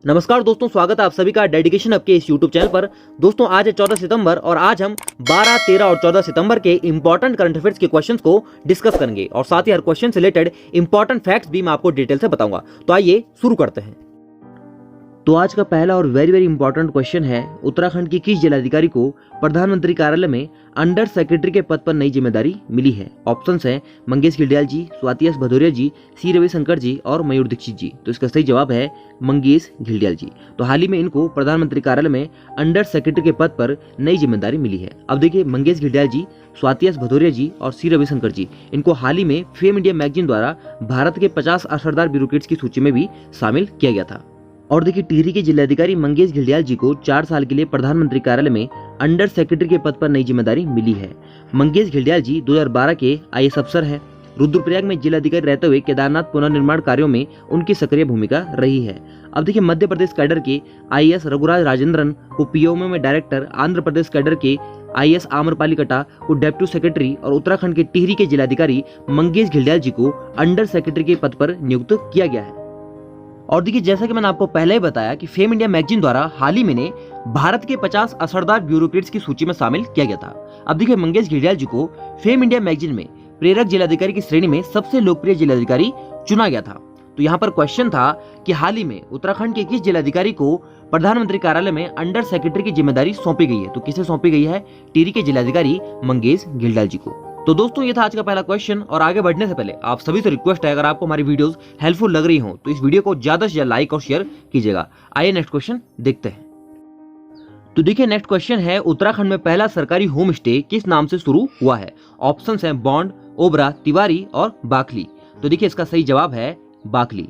नमस्कार दोस्तों, स्वागत है आप सभी का डेडिकेशन अप के इस YouTube चैनल पर। दोस्तों आज है 14 सितंबर और आज हम 12, 13 और 14 सितंबर के इंपॉर्टेंट करंट अफेयर्स के क्वेश्चंस को डिस्कस करेंगे और साथ ही हर क्वेश्चन से रिलेटेड इंपॉर्टेंट फैक्ट्स भी मैं आपको डिटेल से बताऊंगा। तो आइए शुरू करते हैं। तो आज का पहला और वेरी इंपॉर्टेंट क्वेश्चन है, उत्तराखंड के किस जिलाधिकारी को प्रधानमंत्री कार्यालय में अंडर सेक्रेटरी के पद पर नई जिम्मेदारी मिली है? ऑप्शंस हैं मंगेश घिल्डियाल जी, स्वाति एस भदौरिया जी, सी रविशंकर जी और मयूर दीक्षित जी। तो इसका सही जवाब है मंगेश घिल्डियाल जी। तो हाल ही में इनको प्रधानमंत्री कार्यालय में अंडर सेक्रेटरी के पद पर नई जिम्मेदारी मिली है। अब देखिए, मंगेश घिल्डियाल जी, स्वाति एस भदौरिया जी और सी रविशंकर जी, इनको हाल ही में फेम इंडिया मैगजीन द्वारा भारत के 50 असरदार ब्यूरोक्रेट्स की सूची में भी शामिल किया गया था। और देखिए, टिहरी के जिलाधिकारी मंगेश घिल्डियाल जी को 4 साल के लिए प्रधानमंत्री कार्यालय में अंडर सेक्रेटरी के पद पर नई जिम्मेदारी मिली है। मंगेश घिल्डियाल जी 2012 के आईएएस अफसर हैं। रुद्रप्रयाग में जिलाधिकारी रहते हुए केदारनाथ पुनर्निर्माण कार्यों में उनकी सक्रिय भूमिका रही है। अब देखिए, मध्य प्रदेश कैडर के आईएएस रघुराज राजेंद्रन को पीओएमओ में डायरेक्टर, आंध्र प्रदेश कैडर के आईएएस आम्रपाली कटा को डेप्यूटी सेक्रेटरी और उत्तराखंड के टिहरी के जिलाधिकारी मंगेश घिल्डियाल जी को अंडर सेक्रेटरी के पद पर नियुक्त किया गया है। और देखिए, जैसा कि मैंने आपको पहले ही बताया कि फेम इंडिया मैगजीन द्वारा हाल ही में भारत के 50 असरदार ब्यूरोक्रेट्स की सूची में शामिल किया गया था। अब देखिए, मंगेश घिल्डियाल जी को फेम इंडिया मैगजीन में प्रेरक जिलाधिकारी की श्रेणी में सबसे लोकप्रिय जिलाधिकारी चुना गया था। तो यहाँ पर क्वेश्चन था कि हाल ही में उत्तराखंड के किस जिलाधिकारी को प्रधानमंत्री कार्यालय में अंडर सेक्रेटरी की जिम्मेदारी सौंपी गई है? तो किसे सौंपी गई है? टिहरी के जिलाधिकारी मंगेश घिल्डियाल जी को। तो दोस्तों, ये था आज का पहला क्वेश्चन। और आगे बढ़ने से पहले आप सभी से रिक्वेस्ट है, अगर आपको हमारी वीडियोस हेल्पफुल लग रही हो तो इस वीडियो को ज्यादा से ज्यादा लाइक और शेयर कीजिएगा। आइए नेक्स्ट क्वेश्चन देखते हैं। तो देखिए, नेक्स्ट क्वेश्चन है, उत्तराखंड में पहला सरकारी होम स्टे किस नाम से शुरू हुआ है? ऑप्शंस हैं बॉन्ड, ओबरा, तिवारी और बाकली। तो देखिए, इसका सही जवाब है बाकली।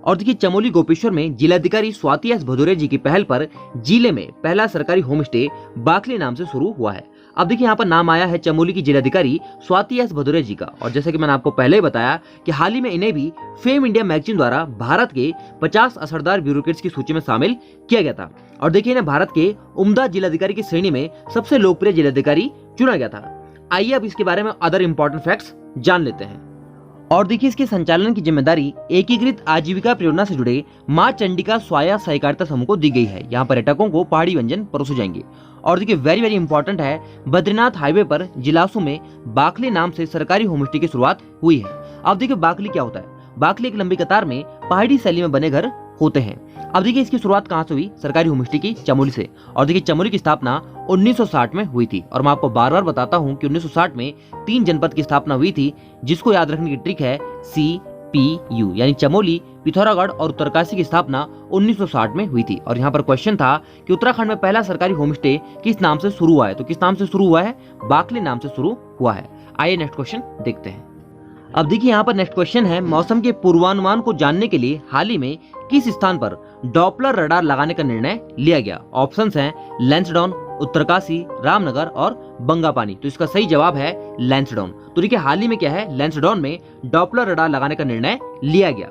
और देखिए, चमोली गोपेश्वर में जिलाधिकारी स्वाति एस भदौरिया जी की पहल पर जिले में पहला सरकारी होम स्टे बाकली नाम से शुरू हुआ है। अब देखिए, यहाँ पर नाम आया है चमोली की जिलाधिकारी स्वाति एस भदौरिया जी का। और जैसे कि मैंने आपको पहले ही बताया कि हाल ही में इन्हें भी फेम इंडिया मैगजीन द्वारा भारत के 50 असरदार ब्यूरोक्रेट्स की सूची में शामिल किया गया था। और देखिए, इन्हें भारत के उम्दा जिलाधिकारी की श्रेणी में सबसे लोकप्रिय जिलाधिकारी चुना गया था। आइए अब इसके बारे में अदर इंपॉर्टेंट फैक्ट्स जान लेते हैं। और देखिए, इसके संचालन की जिम्मेदारी एकीकृत आजीविका परियोजना से जुड़े मां चंडिका स्वायत्त सहकारिता समूह को दी गई है। यहाँ पर्यटकों को पहाड़ी व्यंजन परोसे जाएंगे। और देखिए, वेरी इंपॉर्टेंट है, बद्रीनाथ हाईवे पर जिलासू में बाकली नाम से सरकारी होमस्टे की शुरुआत हुई है। अब देखिए, बाकली क्या होता है? बाकली एक लंबी कतार में पहाड़ी शैली में बने घर होते हैं। अब देखिए, इसकी शुरुआत कहाँ से हुई? सरकारी होमस्टे की चमोली से। और देखिए, चमोली की स्थापना 1960 में हुई थी। और मैं आपको बार बार बताता हूँ कि 1960 में 3 जनपद की स्थापना हुई थी, जिसको याद रखने की ट्रिक है CPU, यानी चमोली, पिथौरागढ़ और उत्तरकाशी की स्थापना 1960 में हुई थी। और यहाँ पर क्वेश्चन था कि उत्तराखंड में पहला सरकारी होमस्टे किस नाम से शुरू हुआ है? तो किस नाम से शुरू हुआ है? बाकली नाम से शुरू हुआ है। आइए नेक्स्ट क्वेश्चन देखते हैं। अब देखिए, यहाँ पर नेक्स्ट क्वेश्चन है, मौसम के पूर्वानुमान को जानने के लिए हाल ही में किस स्थान पर डॉपलर रडार लगाने का निर्णय लिया गया? ऑप्शंस हैं लैंसडाउन, उत्तरकाशी, रामनगर और बंगापानी। तो इसका सही जवाब है लैंसडाउन। तो देखिए, हाल ही में क्या है, लैंसडाउन में डॉपलर रडार लगाने का निर्णय लिया गया।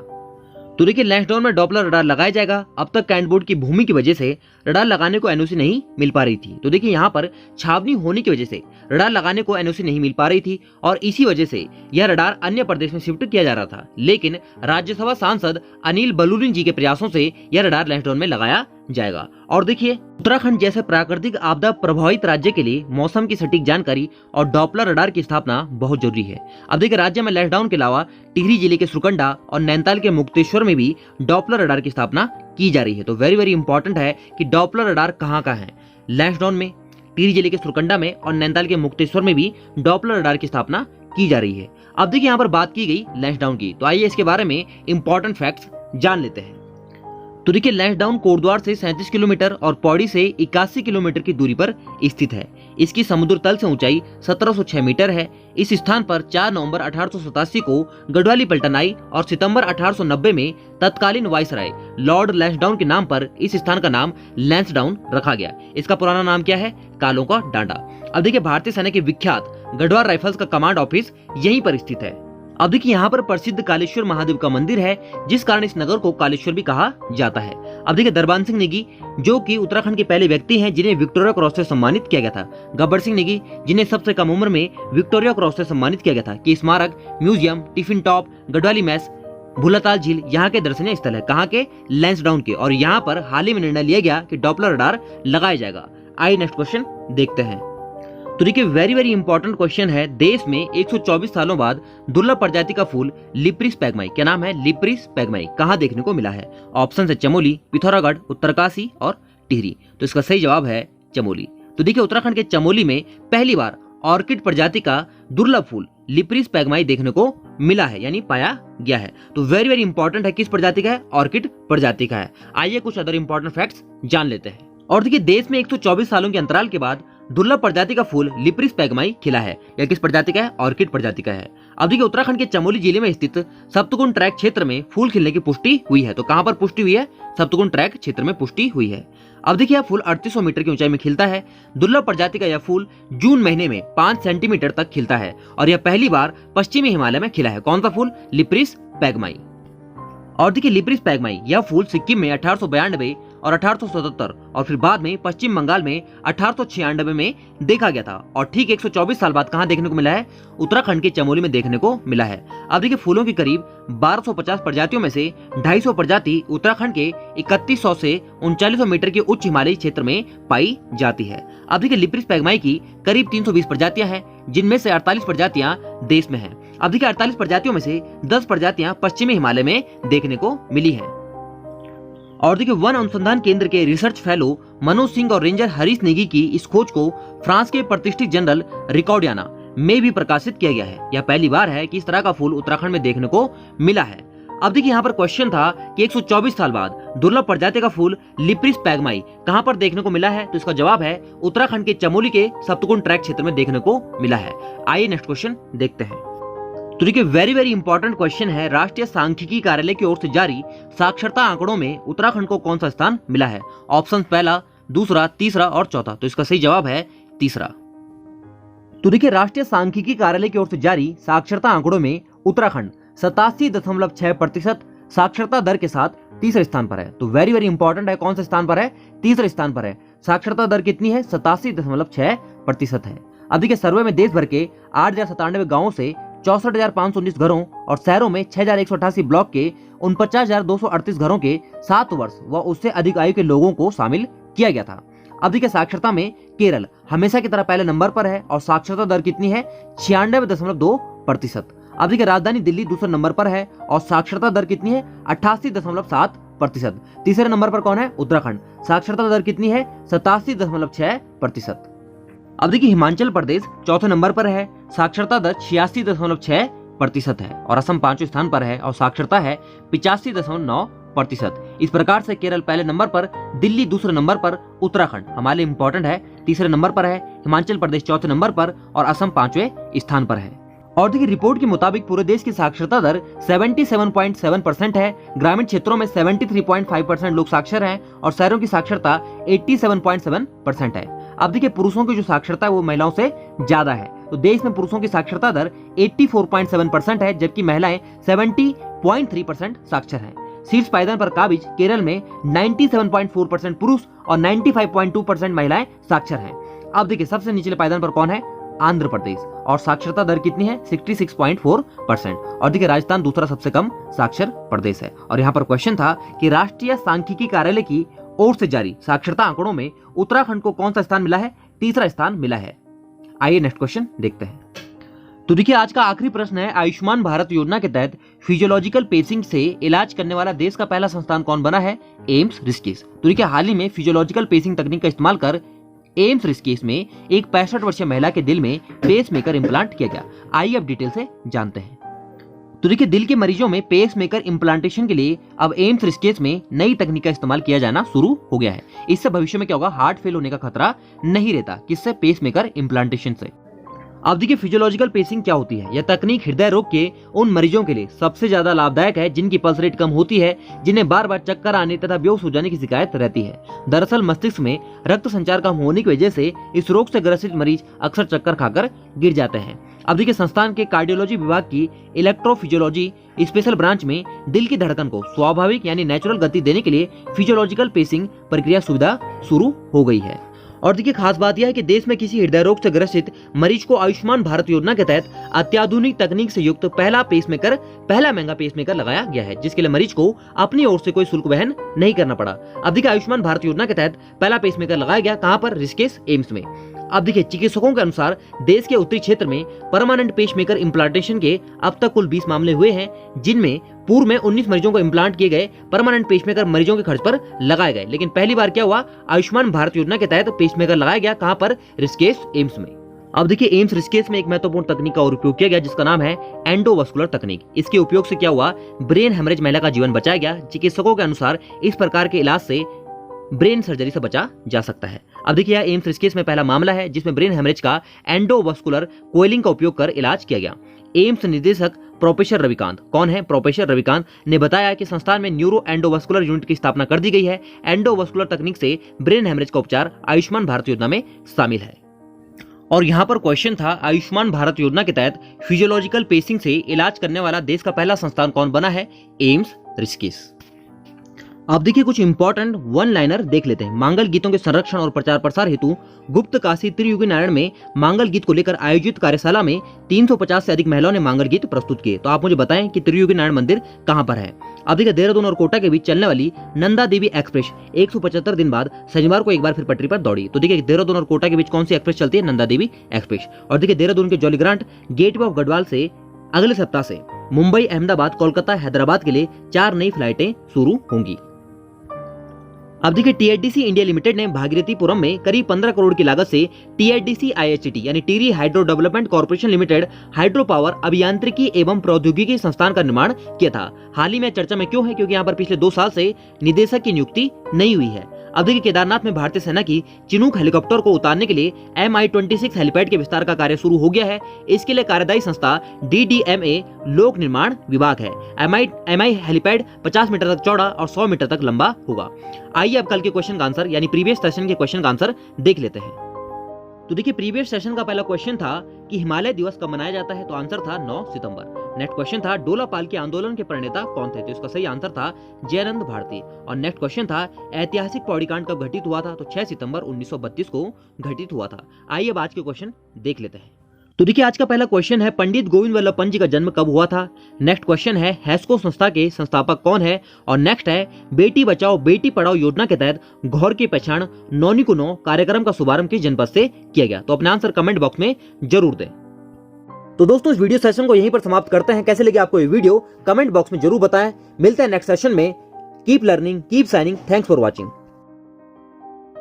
तो देखिए, लैंसडाउन में डॉपलर रडार लगाया जाएगा। अब तक कैंट बोर्ड की भूमि की वजह से रडार लगाने को एनओसी नहीं मिल पा रही थी। तो देखिए, यहाँ पर छावनी होने की वजह से रडार लगाने को एनओसी नहीं मिल पा रही थी और इसी वजह से यह रडार अन्य प्रदेश में शिफ्ट किया जा रहा था। लेकिन राज्यसभा सांसद अनिल बलूनी जी के प्रयासों से यह रडार लैंसडाउन में लगाया जाएगा। और देखिए, उत्तराखंड जैसे प्राकृतिक आपदा प्रभावित राज्य के लिए मौसम की सटीक जानकारी और डॉपलर रडार की स्थापना बहुत जरूरी है। अब देखिए, राज्य में लैंसडाउन के अलावा टिहरी जिले के सुरकंडा और नैनीताल के मुक्तेश्वर में भी डॉपलर रडार की स्थापना की जा रही है। तो वेरी इंपॉर्टेंट है कि डॉपलर रडार कहाँ है? लैंसडाउन में, टिहरी जिले के सुरकंडा में और नैनीताल के मुक्तेश्वर में भी डॉपलर रडार की स्थापना की जा रही है। अब देखिए, यहाँ पर बात की गई लैंसडाउन की, तो आइए इसके बारे में इंपॉर्टेंट फैक्ट्स जान लेते हैं। तो देखिए, लैंसडाउन कोटद्वार से 37 किलोमीटर और पौड़ी से 81 किलोमीटर की दूरी पर स्थित है। इसकी समुद्र तल से ऊंचाई 1706 मीटर है। इस स्थान पर 4 नवंबर 1887 को गढ़वाली पलटन आई और सितंबर 1890 में तत्कालीन वाइसराय लॉर्ड लैंसडाउन के नाम पर इस स्थान का नाम लैंसडाउन रखा गया। इसका पुराना नाम क्या है? कालों का डांडा। अब देखिए, भारतीय सेना के विख्यात गढ़वाल राइफल्स का कमांड ऑफिस यहीं पर स्थित है। अब देखिए, यहाँ पर प्रसिद्ध कालेश्वर महादेव का मंदिर है, जिस कारण इस नगर को कालेश्वर भी कहा जाता है। अब देखिए, दरबान सिंह नेगी, जो कि उत्तराखंड के पहले व्यक्ति हैं जिन्हें विक्टोरिया क्रॉस से सम्मानित किया गया था। गब्बर सिंह नेगी, जिन्हें सबसे कम उम्र में विक्टोरिया क्रॉस से सम्मानित किया गया था, की स्मारक, museum, Tiffin Top, Garhwali mess Bhulatal झील यहाँ के दर्शनीय स्थल है, कहाँ के, लैंसडाउन के, और यहाँ पर हाल ही में निर्णय लिया गया कि डॉपलर रडार लगाया जाएगा। आइए नेक्स्ट क्वेश्चन देखते हैं। तो देखिए वेरी वेरी इंपॉर्टेंट क्वेश्चन है। देश में 124 सालों बाद दुर्लभ प्रजाति का फूल लिप्रिस पैगमाई, क्या नाम है, लिप्रिस पैगमाई, कहाँ देखने को मिला है? ऑप्शन है चमोली, पिथौरागढ़, उत्तरकाशी और टिहरी। तो इसका सही जवाब है चमोली। तो देखिए उत्तराखंड के चमोली में पहली बार ऑर्किड प्रजाति का दुर्लभ फूल लिप्रिस पैगमाई देखने को मिला है, यानी पाया गया है। तो वेरी वेरी इंपॉर्टेंट है, किस प्रजाति का है, ऑर्किड प्रजाति का है। आइए कुछ अदर इंपॉर्टेंट फैक्ट्स जान लेते हैं। और देखिए देश में 124 सालों के अंतराल के बाद दुर्लभ प्रजाति का फूल लिप्रिस पैगमाई खिला है। यह किस प्रजाति का है, ऑर्किड प्रजाति का है। अब देखिए उत्तराखंड के चमोली जिले में स्थित सप्तकुंड ट्रैक क्षेत्र में फूल खिलने की पुष्टि हुई है। तो कहां पर पुष्टि हुई है, सप्तकुंड ट्रैक क्षेत्र में पुष्टि हुई है। अब देखिए यह फूल 3800 मीटर की ऊंचाई में खिलता है। दुर्लभ प्रजाति का यह फूल जून महीने में 5 सेंटीमीटर तक खिलता है और यह पहली बार पश्चिमी हिमालय में खिला है। कौन सा फूल, लिप्रिस पैगमाई। और देखिए लिप्रिस पैगमाई यह फूल सिक्किम में 1892 और 1877 और फिर बाद में पश्चिम बंगाल में 1896 में देखा गया था। और ठीक 124 साल बाद कहां देखने को मिला है, उत्तराखंड के चमोली में देखने को मिला है। अब देखिए फूलों की करीब 1250 प्रजातियों में से 250 प्रजाति उत्तराखंड के 3100 से 3900 मीटर के उच्च हिमालयी क्षेत्र में पाई जाती है। अब देखिए लिप्रिस पैगमाई की करीब 320 प्रजातियां हैं, जिनमें से 48 प्रजातियां देश में हैं। अब देखिए 48 प्रजातियों में से 10 प्रजातियां पश्चिमी हिमालय में देखने को मिली है। और देखिए वन अनुसंधान केंद्र के रिसर्च फेलो मनोज सिंह और रेंजर हरीश नेगी की इस खोज को फ्रांस के प्रतिष्ठित जर्नल रिकॉर्डियाना में भी प्रकाशित किया गया है। यह पहली बार है कि इस तरह का फूल उत्तराखंड में देखने को मिला है। अब देखिए यहाँ पर क्वेश्चन था कि 124 साल बाद दुर्लभ प्रजाति का फूल लिप्रिस पैगमाई कहां पर देखने को मिला है? तो इसका जवाब है उत्तराखंड के चमोली के सप्तकुंड ट्रैक क्षेत्र में देखने को मिला है। आइए नेक्स्ट क्वेश्चन देखते हैं। तो देखिए वेरी वेरी इंपॉर्टेंट क्वेश्चन है। राष्ट्रीय सांख्यिकी कार्यालय की ओर से जारी साक्षरता आंकड़ों में उत्तराखंड को कौन सा स्थान मिला है? ऑप्शन पहला, दूसरा, तीसरा और चौथा। तो इसका सही जवाब है तीसरा। तो देखिए राष्ट्रीय सांख्यिकी कार्यालय की ओर से जारी साक्षरता आंकड़ों में उत्तराखंड 87.6% साक्षरता दर के साथ तीसरे स्थान पर है। तो वेरी वेरी इंपॉर्टेंट है, कौन से स्थान पर है, तीसरे स्थान पर है। साक्षरता दर कितनी है, 87.6% है। अब देखिए सर्वे में देश भर के 8097 गाँवों से 64,519 घरों और शहरों में 6,188 ब्लॉक के 49,238 घरों के 7 वर्ष व उससे अधिक आयु के लोगों को शामिल किया गया था। अब देखिए साक्षरता में केरल हमेशा की तरह पहले नंबर पर है और साक्षरता दर कितनी है, 96.2%। अब देखिए राजधानी दिल्ली दूसरे नंबर पर है और साक्षरता दर कितनी है, 88.7%। तीसरे नंबर पर कौन है, उत्तराखंड, साक्षरता दर कितनी है, 87.6%। अब देखिए हिमाचल प्रदेश चौथे नंबर पर है, साक्षरता दर 86.6% है और असम 5वें स्थान पर है और साक्षरता है 85.9%। इस प्रकार से केरल पहले नंबर पर, दिल्ली दूसरे नंबर पर, उत्तराखंड हमारे लिए इंपॉर्टेंट है तीसरे नंबर पर है, हिमाचल प्रदेश चौथे नंबर पर और असम 5वें स्थान पर है। और देखिए रिपोर्ट के मुताबिक पूरे देश की साक्षरता दर 77.7% है। ग्रामीण क्षेत्रों में 73.5% लोग साक्षर हैं और शहरों की साक्षरता 87.7% है। अब देखिए पुरुषों की जो साक्षरता है वो महिलाओं से ज्यादा है। तो देश में पुरुषों की साक्षरता दर 84.7% है, जबकि महिलाएं 70.3% साक्षर हैं। शीर्ष पायदान पर काबिज केरल में 97.4% पुरुष और 95.2% महिलाएं साक्षर हैं। अब देखिए सबसे निचले पायदान पर कौन है, आंध्र प्रदेश, और साक्षरता दर कितनी है, 66.4%। और देखिए राजस्थान दूसरा सबसे कम साक्षर प्रदेश है। और यहाँ पर क्वेश्चन था कि राष्ट्रीय सांख्यिकी कार्यालय की ओर से जारी साक्षरता आंकड़ों में उत्तराखंड को कौन सा स्थान मिला है, तीसरा स्थान मिला है। आइए नेक्स्ट क्वेश्चन देखते हैं। तो देखिए आज का आखिरी प्रश्न है, आयुष्मान भारत योजना के तहत फिजियोलॉजिकल पेसिंग से इलाज करने वाला देश का पहला संस्थान कौन बना है, एम्स ऋषिकेश। तो देखिए हाल ही में फिजियोलॉजिकल पेसिंग तकनीक का इस्तेमाल कर एम्स ऋषिकेश में एक 65 वर्षीय महिला के दिल में पेस मेकर इम्प्लांट किया गया। आइए अब डिटेल से जानते हैं। तो देखिए दिल के मरीजों में पेस मेकर इम्प्लांटेशन के लिए अब एम्स ऋषिकेश में नई तकनीक का इस्तेमाल किया जाना शुरू हो गया है। इससे भविष्य में क्या होगा, हार्ट फेल होने का खतरा नहीं रहता, किससे, पेस मेकर इम्प्लांटेशन से। अब देखिए फिजियोलॉजिकल पेसिंग क्या होती है। यह तकनीक हृदय रोग के उन मरीजों के लिए सबसे ज्यादा लाभदायक है जिनकी पल्स रेट कम होती है, जिन्हें बार बार चक्कर आने तथा बेहोश हो जाने की शिकायत रहती है। दरअसल मस्तिष्क में रक्त संचार कम होने की वजह से इस रोग से ग्रसित मरीज अक्सर चक्कर खाकर गिर जाते हैं। अब देखिए संस्थान के कार्डियोलॉजी विभाग की इलेक्ट्रोफिजियोलॉजी स्पेशल ब्रांच में दिल की धड़कन को स्वाभाविक यानी नेचुरल गति देने के लिए फिजियोलॉजिकल पेसिंग प्रक्रिया सुविधा शुरू हो गई है। और देखिए खास बात यह है कि देश में किसी हृदय रोग से ग्रसित मरीज को आयुष्मान भारत योजना के तहत अत्याधुनिक तकनीक से युक्त पहला महंगा पेसमेकर लगाया गया है, जिसके लिए मरीज को अपनी ओर से कोई शुल्क वहन नहीं करना पड़ा। अब देखिए आयुष्मान भारत योजना के तहत पहला पेसमेकर लगाया गया कहां पर? ऋषिकेश एम्स में। अब देखिए चिकित्सकों के अनुसार देश के उत्तरी क्षेत्र में परमानेंट पेसमेकर इम्प्लांटेशन के अब तक कुल 20 मामले हुए हैं, जिनमें पूर्व में 19 मरीजों को इम्प्लांट किए गए परमानेंट पेसमेकर मरीजों के खर्च पर लगाए गए। लेकिन पहली बार क्या हुआ? आयुष्मान भारत योजना के तहत पेसमेकर लगाया गया कहां पर? ऋषिकेश एम्स में। अब देखिए एम्स ऋषिकेश में एक महत्वपूर्ण तकनीक का और उपयोग किया गया, जिसका नाम है एंडोवास्कुलर तकनीक। इसके उपयोग से क्या हुआ? ब्रेन हेमरेज महिला का जीवन बचाया गया। चिकित्सकों के अनुसार इस प्रकार के इलाज से ब्रेन सर्जरी से बचा जा सकता है। अब देखिए यह एम्स ऋषिकेश में पहला मामला है जिसमें ब्रेन हेमरेज का एंडोवास्कुलर कोयलिंग का उपयोग कर इलाज किया गया। एम्स निदेशक प्रोफेसर रविकांत, कौन है? प्रोफेसर रविकांत ने बताया कि संस्थान में न्यूरो एंडोवास्कुलर यूनिट की स्थापना कर दी गई है। एंडोवास्कुलर तकनीक से ब्रेन हेमरेज का उपचार आयुष्मान भारत योजना में शामिल है। और यहाँ पर क्वेश्चन था, आयुष्मान भारत योजना के तहत फिजियोलॉजिकल पेसिंग से इलाज करने वाला देश का पहला संस्थान कौन बना है? एम्स ऋषिकेश। अब देखिए कुछ इंपॉर्टेंट वन लाइनर देख लेते हैं। मांगल गीतों के संरक्षण और प्रचार प्रसार हेतु गुप्त काशी त्रियुगी नारायण में मांगल गीत को लेकर आयोजित कार्यशाला में 350 से अधिक महिलाओं ने मांगल गीत प्रस्तुत किए। तो आप मुझे बताएं कि त्रियुगी नारायण मंदिर कहां पर है? अब देखिए देहरादून और कोटा के बीच चलने वाली नंदा देवी एक्सप्रेस 175 दिन बाद शनिवार को एक बार फिर पटरी पर दौड़ी। तो देखिए देहरादून और कोटा के बीच कौन सी एक्सप्रेस चलती है? नंदा देवी एक्सप्रेस। और देखिए देहरादून के जॉलीग्रांट गेटवे ऑफ गढ़वाल से अगले सप्ताह से मुंबई, अहमदाबाद, कोलकाता, हैदराबाद के लिए 4 नई फ्लाइटें शुरू होंगी। अब देखिए टीआईडीसी इंडिया लिमिटेड ने भागीरथीपुरम में करीब 15 करोड़ की लागत से टीआईडीसी आईएचटी यानी Tehri hydro development corporation limited hydro power अभियांत्रिकी एवं प्रौद्योगिकी संस्थान का निर्माण किया था। हाल ही में चर्चा में क्यों है? क्योंकि यहाँ पर पिछले 2 साल से निदेशक की नियुक्ति नहीं हुई है। अब देखिए केदारनाथ में भारतीय सेना की चिनूक हेलीकॉप्टर को उतारने के लिए MI-26 हेलीपैड के विस्तार का कार्य शुरू हो गया है। इसके लिए कार्यदायी संस्था DDMA लोक निर्माण विभाग है। MI हेलीपैड 50 मीटर तक चौड़ा और 100 मीटर तक लंबा होगा। आइए अब कल के क्वेश्चन का आंसर यानी प्रीवियस सेशन के क्वेश्चन का आंसर देख लेते हैं। तो देखिए प्रीवियस सेशन का पहला क्वेश्चन था कि हिमालय दिवस कब मनाया जाता है? तो आंसर था 9 सितंबर। नेक्स्ट क्वेश्चन था डोला पालकी आंदोलन के प्रणेता कौन थे? तो इसका सही आंसर था जयानंद भारती। और नेक्स्ट क्वेश्चन था ऐतिहासिक पौड़ी कांड कब घटित हुआ था? तो 6 सितंबर 1932 को घटित हुआ था। आइए अब आज के क्वेश्चन देख लेते हैं। तो देखिए आज का पहला क्वेश्चन है पंडित गोविंद वल्लभ पंत जी का जन्म कब हुआ था? नेक्स्ट क्वेश्चन है हैस्को संस्था के संस्थापक कौन है? और नेक्स्ट है बेटी बचाओ बेटी पढ़ाओ योजना के तहत घौर की पहचान नौनी को 9 कार्यक्रम का शुभारंभ किस जनपद से किया गया? तो अपने आंसर कमेंट बॉक्स में जरूर दें। तो दोस्तों इस वीडियो सेशन को यहीं पर समाप्त करते हैं। कैसे लगे आपको ये वीडियो कमेंट बॉक्स में जरूर बताएं। मिलते हैं नेक्स्ट सेशन में। Keep learning, keep signing. Thanks for watching.